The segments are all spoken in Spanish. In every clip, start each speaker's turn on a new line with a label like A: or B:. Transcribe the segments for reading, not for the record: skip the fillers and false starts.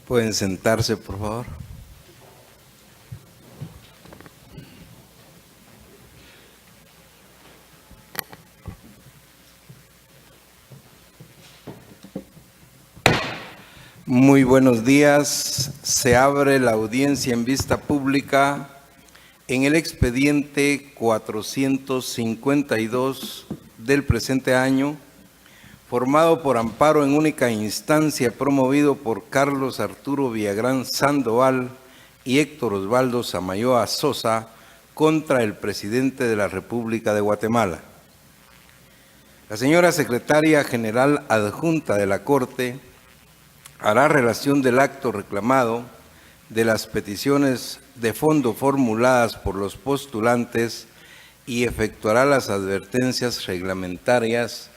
A: Pueden sentarse, por favor. Muy buenos días. Se abre la audiencia en vista pública en el expediente 452 del presente año, formado por amparo en única instancia promovido por Carlos Arturo Villagrán Sandoval y Héctor Osvaldo Samayoa Sosa contra el presidente de la República de Guatemala. La señora secretaria general adjunta de la Corte hará relación del acto reclamado, de las peticiones de fondo formuladas por los postulantes y efectuará las advertencias reglamentarias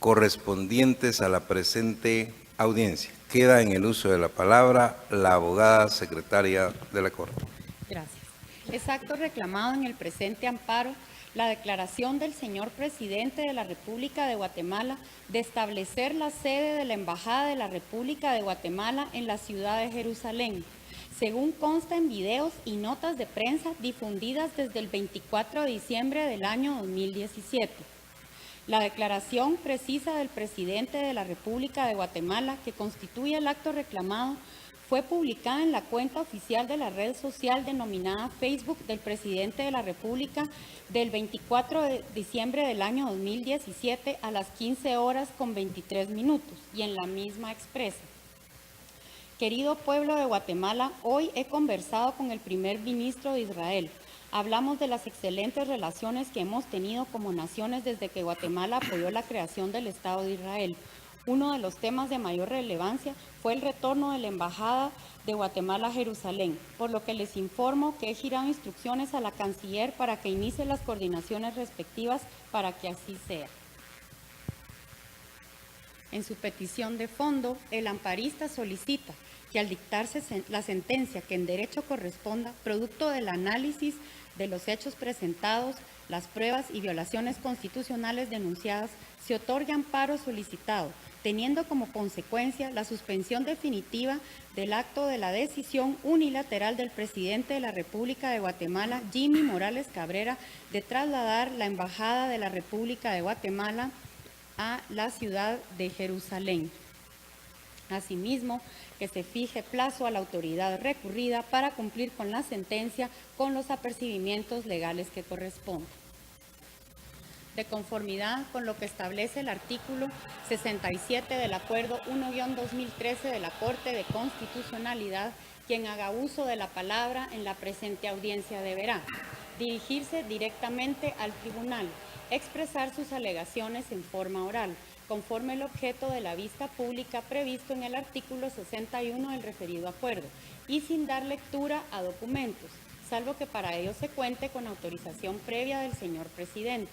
A: correspondientes a la presente audiencia. Queda en el uso de la palabra la abogada secretaria de la Corte.
B: Gracias. Es acto reclamado en el presente amparo la declaración del señor presidente de la República de Guatemala de establecer la sede de la Embajada de la República de Guatemala en la ciudad de Jerusalén, según consta en videos y notas de prensa difundidas desde el 24 de diciembre del año 2017. La declaración precisa del presidente de la República de Guatemala, que constituye el acto reclamado, fue publicada en la cuenta oficial de la red social denominada Facebook del presidente de la República del 24 de diciembre del año 2017 a las 15:23 y en la misma expresa: querido pueblo de Guatemala, hoy he conversado con el primer ministro de Israel. Hablamos de las excelentes relaciones que hemos tenido como naciones desde que Guatemala apoyó la creación del Estado de Israel. Uno de los temas de mayor relevancia fue el retorno de la Embajada de Guatemala a Jerusalén, por lo que les informo que he girado instrucciones a la canciller para que inicie las coordinaciones respectivas para que así sea. En su petición de fondo, el amparista solicita que al dictarse la sentencia que en derecho corresponda, producto del análisis de los hechos presentados, las pruebas y violaciones constitucionales denunciadas, se otorgue amparo solicitado, teniendo como consecuencia la suspensión definitiva del acto de la decisión unilateral del presidente de la República de Guatemala, Jimmy Morales Cabrera, de trasladar la Embajada de la República de Guatemala a la ciudad de Jerusalén. Asimismo, que se fije plazo a la autoridad recurrida para cumplir con la sentencia con los apercibimientos legales que correspondan. De conformidad con lo que establece el artículo 67 del Acuerdo 1-2013 de la Corte de Constitucionalidad, quien haga uso de la palabra en la presente audiencia deberá dirigirse directamente al tribunal, expresar sus alegaciones en forma oral, conforme el objeto de la vista pública previsto en el artículo 61 del referido acuerdo, y sin dar lectura a documentos, salvo que para ello se cuente con autorización previa del señor presidente.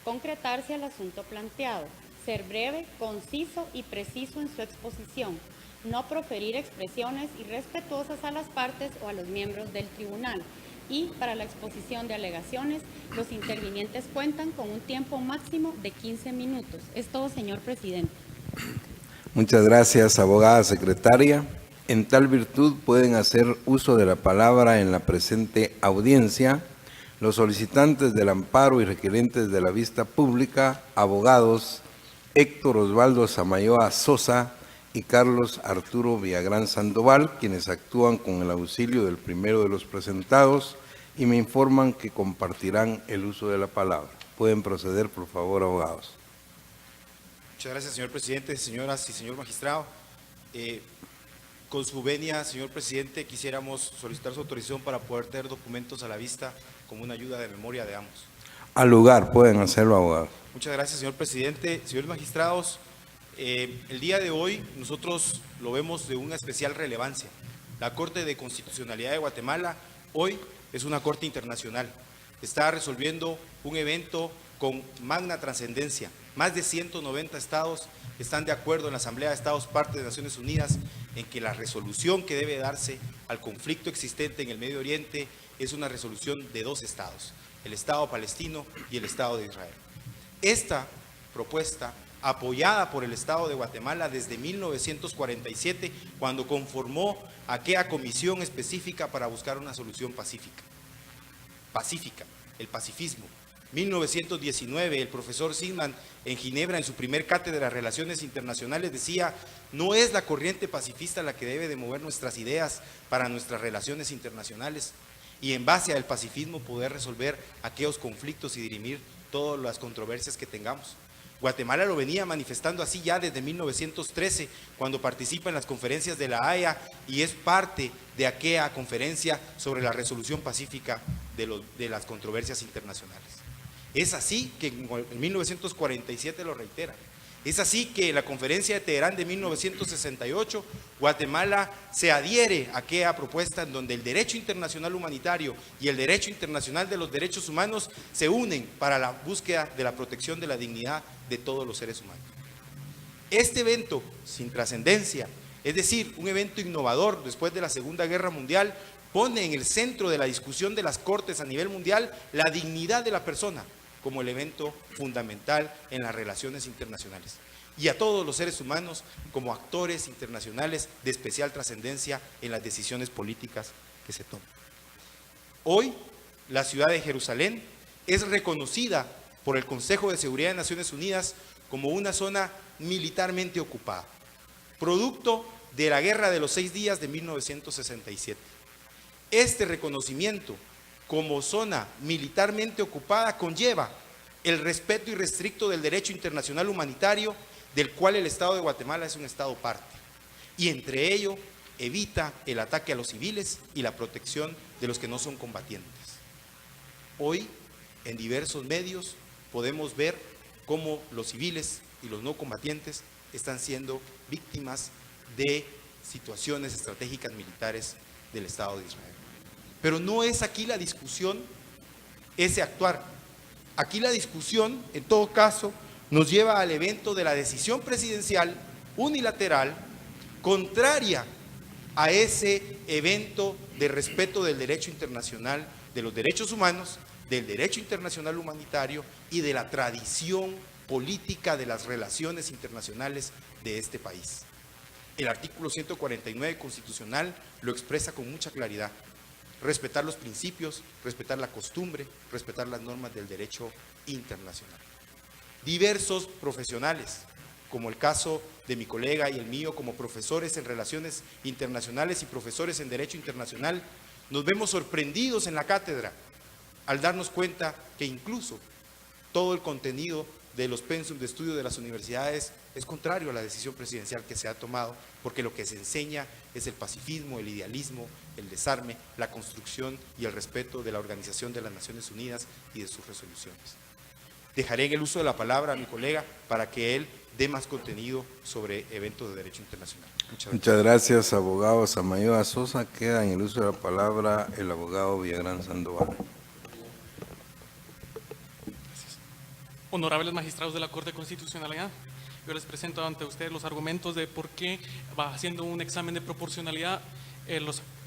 B: Concretarse al asunto planteado, ser breve, conciso y preciso en su exposición, no proferir expresiones irrespetuosas a las partes o a los miembros del tribunal. Y para la exposición de alegaciones, los intervinientes cuentan con un tiempo máximo de 15 minutos. Es todo, señor presidente.
A: Muchas gracias, abogada secretaria. En tal virtud pueden hacer uso de la palabra en la presente audiencia los solicitantes del amparo y requerentes de la vista pública, abogados Héctor Osvaldo Samayoa Sosa y Carlos Arturo Villagrán Sandoval, quienes actúan con el auxilio del primero de los presentados y me informan que compartirán el uso de la palabra. Pueden proceder, por favor, abogados.
C: Muchas gracias, señor presidente, señoras y señor magistrado. Con su venia, señor presidente, quisiéramos solicitar su autorización para poder tener documentos a la vista como una ayuda de memoria de ambos.
A: Al lugar, pueden hacerlo, abogados.
C: Muchas gracias, señor presidente. Señores magistrados, el día de hoy nosotros lo vemos de una especial relevancia. La Corte de Constitucionalidad de Guatemala hoy es una corte internacional. Está resolviendo un evento con magna trascendencia. Más de 190 estados están de acuerdo en la Asamblea de Estados Partes de Naciones Unidas en que la resolución que debe darse al conflicto existente en el Medio Oriente es una resolución de dos estados, el Estado palestino y el Estado de Israel. Esta propuesta apoyada por el Estado de Guatemala desde 1947, cuando conformó aquella comisión específica para buscar una solución pacífica, el pacifismo. 1919, el profesor Zimmermann en Ginebra, en su primer cátedra de Relaciones Internacionales, decía: no es la corriente pacifista la que debe de mover nuestras ideas para nuestras relaciones internacionales, y en base al pacifismo poder resolver aquellos conflictos y dirimir todas las controversias que tengamos. Guatemala lo venía manifestando así ya desde 1913, cuando participa en las conferencias de La Haya y es parte de aquella conferencia sobre la resolución pacífica de las controversias internacionales. Es así que en 1947 lo reitera. Es así que en la conferencia de Teherán de 1968, Guatemala se adhiere a aquella propuesta en donde el derecho internacional humanitario y el derecho internacional de los derechos humanos se unen para la búsqueda de la protección de la dignidad de todos los seres humanos. Este evento sin trascendencia, es decir, un evento innovador después de la Segunda Guerra Mundial, pone en el centro de la discusión de las Cortes a nivel mundial la dignidad de la persona como elemento fundamental en las relaciones internacionales, y a todos los seres humanos como actores internacionales de especial trascendencia en las decisiones políticas que se toman. Hoy, la ciudad de Jerusalén es reconocida por el Consejo de Seguridad de Naciones Unidas como una zona militarmente ocupada, producto de la Guerra de los 6 días de 1967. Este reconocimiento como zona militarmente ocupada conlleva el respeto irrestricto del derecho internacional humanitario, del cual el Estado de Guatemala es un Estado parte, y entre ello evita el ataque a los civiles y la protección de los que no son combatientes. Hoy, en diversos medios, podemos ver cómo los civiles y los no combatientes están siendo víctimas de situaciones estratégicas militares del Estado de Israel. Pero no es aquí la discusión ese actuar. Aquí la discusión, en todo caso, nos lleva al evento de la decisión presidencial unilateral contraria a ese evento de respeto del derecho internacional, de los derechos humanos, del derecho internacional humanitario y de la tradición política de las relaciones internacionales de este país. El artículo 149 constitucional lo expresa con mucha claridad: respetar los principios, respetar la costumbre, respetar las normas del derecho internacional. Diversos profesionales, como el caso de mi colega y el mío como profesores en relaciones internacionales y profesores en derecho internacional, nos vemos sorprendidos en la cátedra al darnos cuenta que incluso todo el contenido de los pensum de estudio de las universidades es contrario a la decisión presidencial que se ha tomado, porque lo que se enseña es el pacifismo, el idealismo, el desarme, la construcción y el respeto de la Organización de las Naciones Unidas y de sus resoluciones. Dejaré en el uso de la palabra a mi colega para que él dé más contenido sobre eventos de derecho internacional.
A: Muchas gracias, abogado Samayoa Sosa. Queda en el uso de la palabra el abogado Villagrán Sandoval.
D: Honorables magistrados de la Corte de Constitucionalidad, yo les presento ante ustedes los argumentos de por qué va haciendo un examen de proporcionalidad.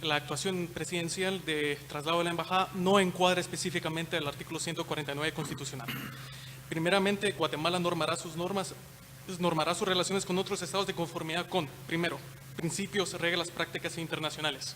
D: La actuación presidencial de traslado de la embajada no encuadra específicamente el artículo 149 constitucional. Primeramente, Guatemala normará sus relaciones con otros estados de conformidad con, primero, principios, reglas, prácticas internacionales.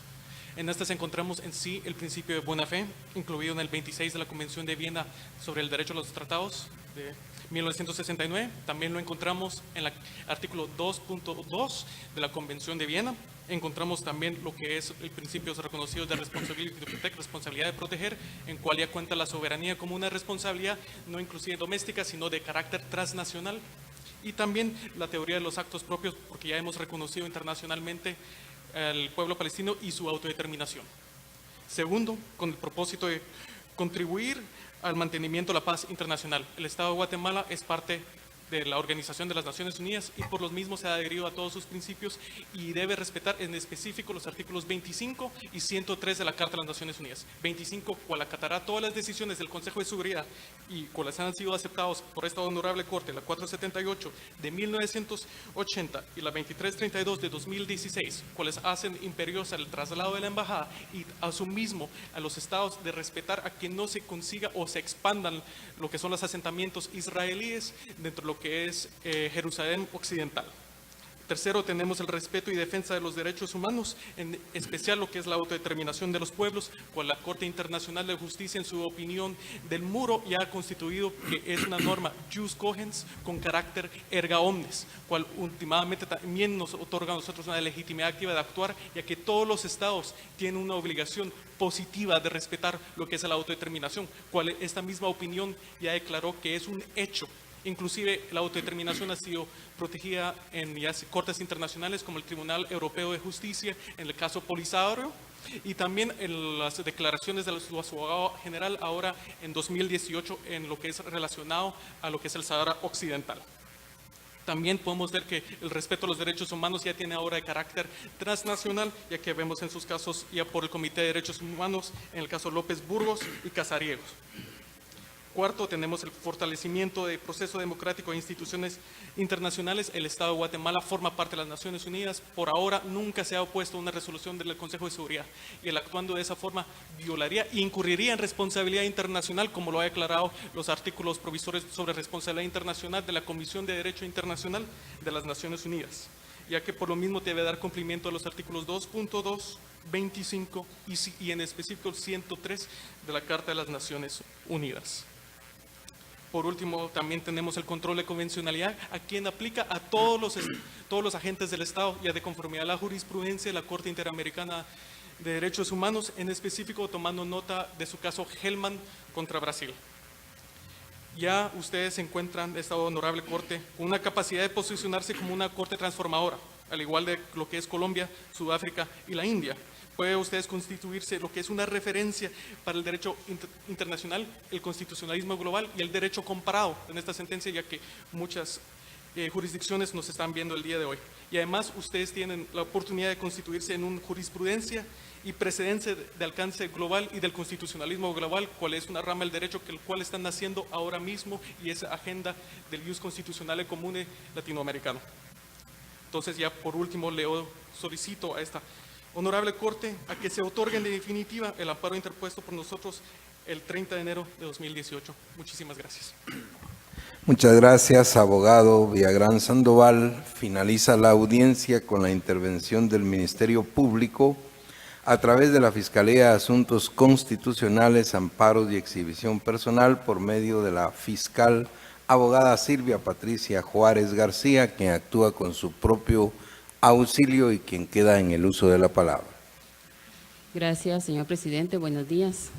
D: En estas encontramos en sí el principio de buena fe, incluido en el 26 de la Convención de Viena sobre el derecho a los tratados de 1969. También lo encontramos en el artículo 2.2 de la Convención de Viena. Encontramos también lo que es el principio reconocido de responsabilidad de proteger, en cual ya cuenta la soberanía como una responsabilidad no inclusive doméstica, sino de carácter transnacional. Y también la teoría de los actos propios, porque ya hemos reconocido internacionalmente al pueblo palestino y su autodeterminación. Segundo, con el propósito de contribuir al mantenimiento de la paz internacional. El Estado de Guatemala es parte de la Organización de las Naciones Unidas y por los mismos se ha adherido a todos sus principios y debe respetar en específico los artículos 25 y 103 de la Carta de las Naciones Unidas. 25, cual acatará todas las decisiones del Consejo de Seguridad y cuales han sido aceptados por esta honorable Corte, la 478 de 1980 y la 2332 de 2016, cuales hacen imperiosa el traslado de la embajada y asimismo a los estados de respetar a que no se consiga o se expandan lo que son los asentamientos israelíes dentro de lo lo que es Jerusalén Occidental. Tercero, tenemos el respeto y defensa de los derechos humanos, en especial lo que es la autodeterminación de los pueblos, cual la Corte Internacional de Justicia, en su opinión del muro, ya ha constituido que es una norma jus cogens con carácter erga omnes, cual últimamente también nos otorga a nosotros una legitimidad activa de actuar, ya que todos los estados tienen una obligación positiva de respetar lo que es la autodeterminación, cual esta misma opinión ya declaró que es un hecho. Inclusive la autodeterminación ha sido protegida en cortes internacionales como el Tribunal Europeo de Justicia, en el caso Polisario, y también en las declaraciones de su abogado general ahora en 2018 en lo que es relacionado a lo que es el Sahara Occidental. También podemos ver que el respeto a los derechos humanos ya tiene ahora de carácter transnacional, ya que vemos en sus casos ya por el Comité de Derechos Humanos, en el caso López Burgos y Casariegos. Cuarto, tenemos el fortalecimiento del proceso democrático e instituciones internacionales. El Estado de Guatemala forma parte de las Naciones Unidas. Por ahora nunca se ha opuesto a una resolución del Consejo de Seguridad. Y el actuando de esa forma violaría e incurriría en responsabilidad internacional, como lo ha declarado los artículos provisorios sobre responsabilidad internacional de la Comisión de Derecho Internacional de las Naciones Unidas, ya que por lo mismo debe dar cumplimiento a los artículos 2.2, 25 y en específico el 103 de la Carta de las Naciones Unidas. Por último, también tenemos el control de convencionalidad, a quien aplica a todos los agentes del Estado, ya de conformidad a la jurisprudencia de la Corte Interamericana de Derechos Humanos, en específico tomando nota de su caso Hellman contra Brasil. Ya ustedes se encuentran, esta honorable Corte, con una capacidad de posicionarse como una Corte transformadora, al igual de lo que es Colombia, Sudáfrica y la India. Puede ustedes constituirse lo que es una referencia para el derecho internacional, el constitucionalismo global y el derecho comparado en esta sentencia, ya que muchas jurisdicciones nos están viendo el día de hoy. Y además ustedes tienen la oportunidad de constituirse en una jurisprudencia y precedencia de alcance global y del constitucionalismo global, cual es una rama del derecho que el cual están naciendo ahora mismo y es agenda del Ius Constitucional Comune latinoamericano. Entonces ya por último solicito a esta honorable Corte a que se otorgue en definitiva el amparo interpuesto por nosotros el 30 de enero de 2018. Muchísimas gracias.
A: Muchas gracias, abogado Villagrán Sandoval. Finaliza la audiencia con la intervención del Ministerio Público a través de la Fiscalía de Asuntos Constitucionales, Amparos y Exhibición Personal por medio de la fiscal abogada Silvia Patricia Juárez García, quien actúa con su propio auxilio y quien queda en el uso de la palabra.
E: Gracias, señor presidente. Buenos días.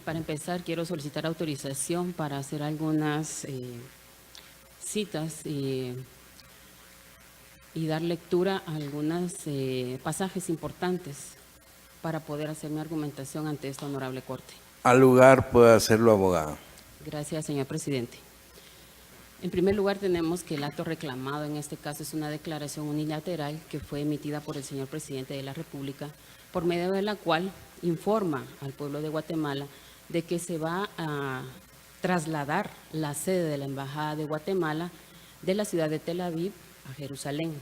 E: Para empezar, quiero solicitar autorización para hacer algunas citas y dar lectura a algunos pasajes importantes para poder hacer mi argumentación ante esta honorable Corte.
A: Al lugar puede hacerlo, abogada.
E: Gracias, señor presidente. En primer lugar, tenemos que el acto reclamado en este caso es una declaración unilateral que fue emitida por el señor presidente de la República, por medio de la cual informa al pueblo de Guatemala de que se va a trasladar la sede de la Embajada de Guatemala de la ciudad de Tel Aviv a Jerusalén.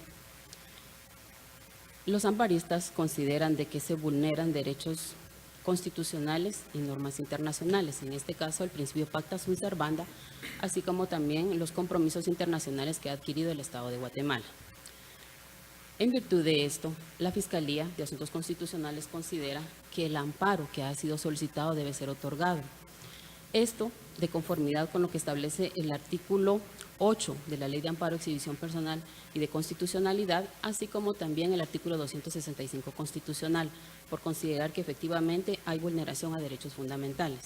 E: Los amparistas consideran de que se vulneran derechos constitucionales y normas internacionales, en este caso el principio pacta sunt servanda, así como también los compromisos internacionales que ha adquirido el Estado de Guatemala. En virtud de esto, la Fiscalía de Asuntos Constitucionales considera que el amparo que ha sido solicitado debe ser otorgado. Esto de conformidad con lo que establece el artículo 8 de la Ley de Amparo, Exhibición Personal y de Constitucionalidad, así como también el artículo 265 constitucional, por considerar que efectivamente hay vulneración a derechos fundamentales.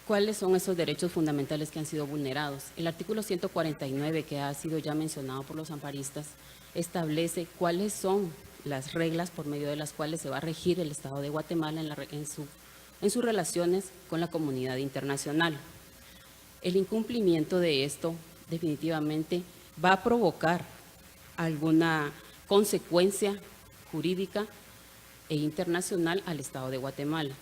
E: ¿Cuáles son esos derechos fundamentales que han sido vulnerados? El artículo 149, que ha sido ya mencionado por los amparistas, establece cuáles son las reglas por medio de las cuales se va a regir el Estado de Guatemala en sus relaciones con la comunidad internacional. El incumplimiento de esto definitivamente va a provocar alguna consecuencia jurídica e internacional al Estado de Guatemala.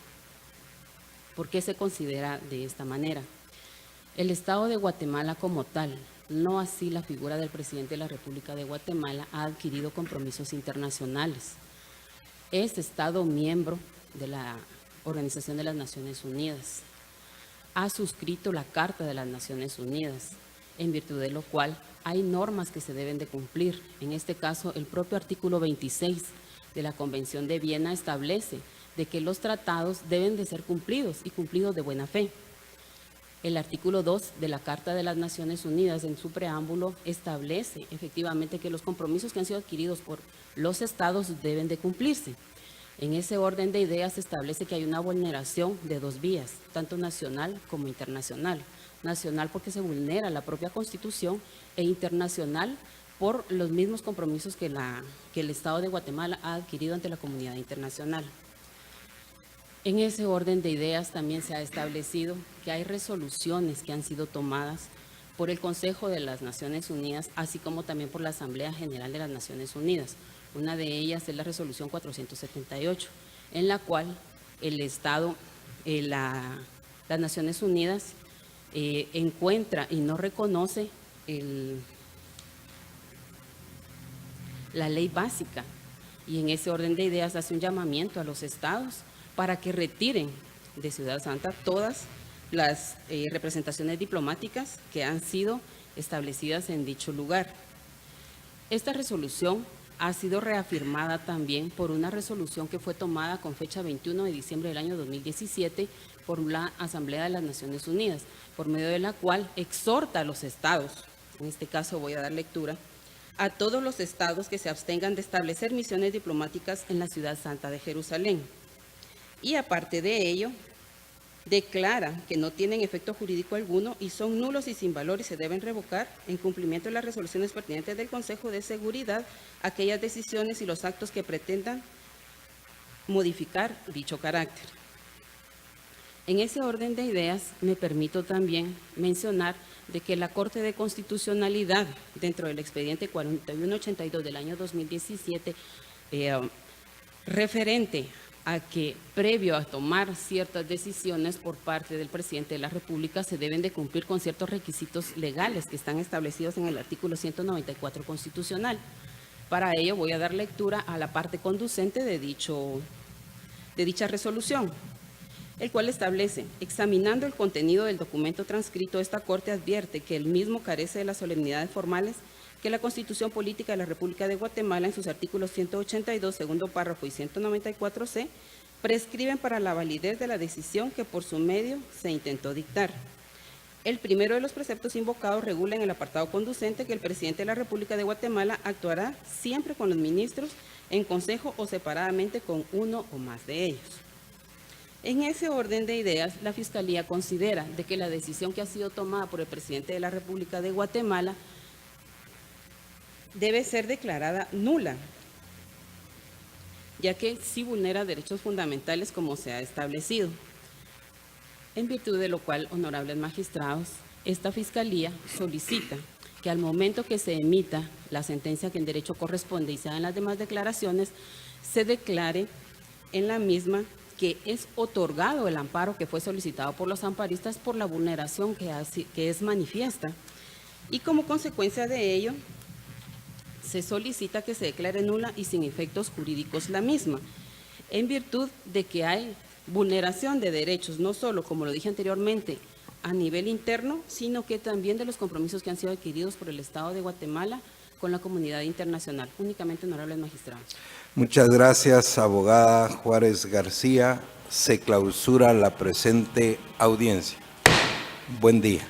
E: ¿Por qué se considera de esta manera? El Estado de Guatemala como tal, no así la figura del presidente de la República de Guatemala, ha adquirido compromisos internacionales. Es Estado miembro de la Organización de las Naciones Unidas. Ha suscrito la Carta de las Naciones Unidas en virtud de lo cual hay normas que se deben de cumplir. En este caso, el propio artículo 26 de la Convención de Viena establece de que los tratados deben de ser cumplidos y cumplidos de buena fe. El artículo 2 de la Carta de las Naciones Unidas, en su preámbulo, establece efectivamente que los compromisos que han sido adquiridos por los estados deben de cumplirse. En ese orden de ideas se establece que hay una vulneración de dos vías, tanto nacional como internacional. Nacional porque se vulnera la propia Constitución e internacional por los mismos compromisos que el Estado de Guatemala ha adquirido ante la comunidad internacional. En ese orden de ideas también se ha establecido que hay resoluciones que han sido tomadas por el Consejo de las Naciones Unidas, así como también por la Asamblea General de las Naciones Unidas. Una de ellas es la resolución 478, en la cual el Estado, las Naciones Unidas encuentra y no reconoce la ley básica, y en ese orden de ideas hace un llamamiento a los estados para que retiren de Ciudad Santa todas las representaciones diplomáticas que han sido establecidas en dicho lugar. Esta resolución ha sido reafirmada también por una resolución que fue tomada con fecha 21 de diciembre del año 2017 por la Asamblea de las Naciones Unidas, por medio de la cual exhorta a los estados, en este caso voy a dar lectura, a todos los estados que se abstengan de establecer misiones diplomáticas en la Ciudad Santa de Jerusalén. Y aparte de ello, declara que no tienen efecto jurídico alguno y son nulos y sin valor y se deben revocar, en cumplimiento de las resoluciones pertinentes del Consejo de Seguridad, aquellas decisiones y los actos que pretendan modificar dicho carácter. En ese orden de ideas, me permito también mencionar de que la Corte de Constitucionalidad, dentro del expediente 4182 del año 2017, referente a que previo a tomar ciertas decisiones por parte del presidente de la República se deben de cumplir con ciertos requisitos legales que están establecidos en el artículo 194 constitucional. Para ello voy a dar lectura a la parte conducente de dicha resolución, el cual establece: examinando el contenido del documento transcrito, esta Corte advierte que el mismo carece de las solemnidades formales que la Constitución Política de la República de Guatemala, en sus artículos 182, segundo párrafo, y 194c, prescriben para la validez de la decisión que por su medio se intentó dictar. El primero de los preceptos invocados regula en el apartado conducente que el presidente de la República de Guatemala actuará siempre con los ministros, en consejo o separadamente con uno o más de ellos. En ese orden de ideas, la Fiscalía considera de que la decisión que ha sido tomada por el presidente de la República de Guatemala debe ser declarada nula, ya que sí vulnera derechos fundamentales como se ha establecido. En virtud de lo cual, honorables magistrados, esta Fiscalía solicita que al momento que se emita la sentencia que en derecho corresponde y se hagan las demás declaraciones, se declare en la misma que es otorgado el amparo que fue solicitado por los amparistas por la vulneración que es manifiesta. Y como consecuencia de ello, se solicita que se declare nula y sin efectos jurídicos la misma, en virtud de que hay vulneración de derechos, no solo, como lo dije anteriormente, a nivel interno, sino que también de los compromisos que han sido adquiridos por el Estado de Guatemala con la comunidad internacional. Únicamente, honorables magistrados.
A: Muchas gracias, abogada Juárez García. Se clausura la presente audiencia. Buen día.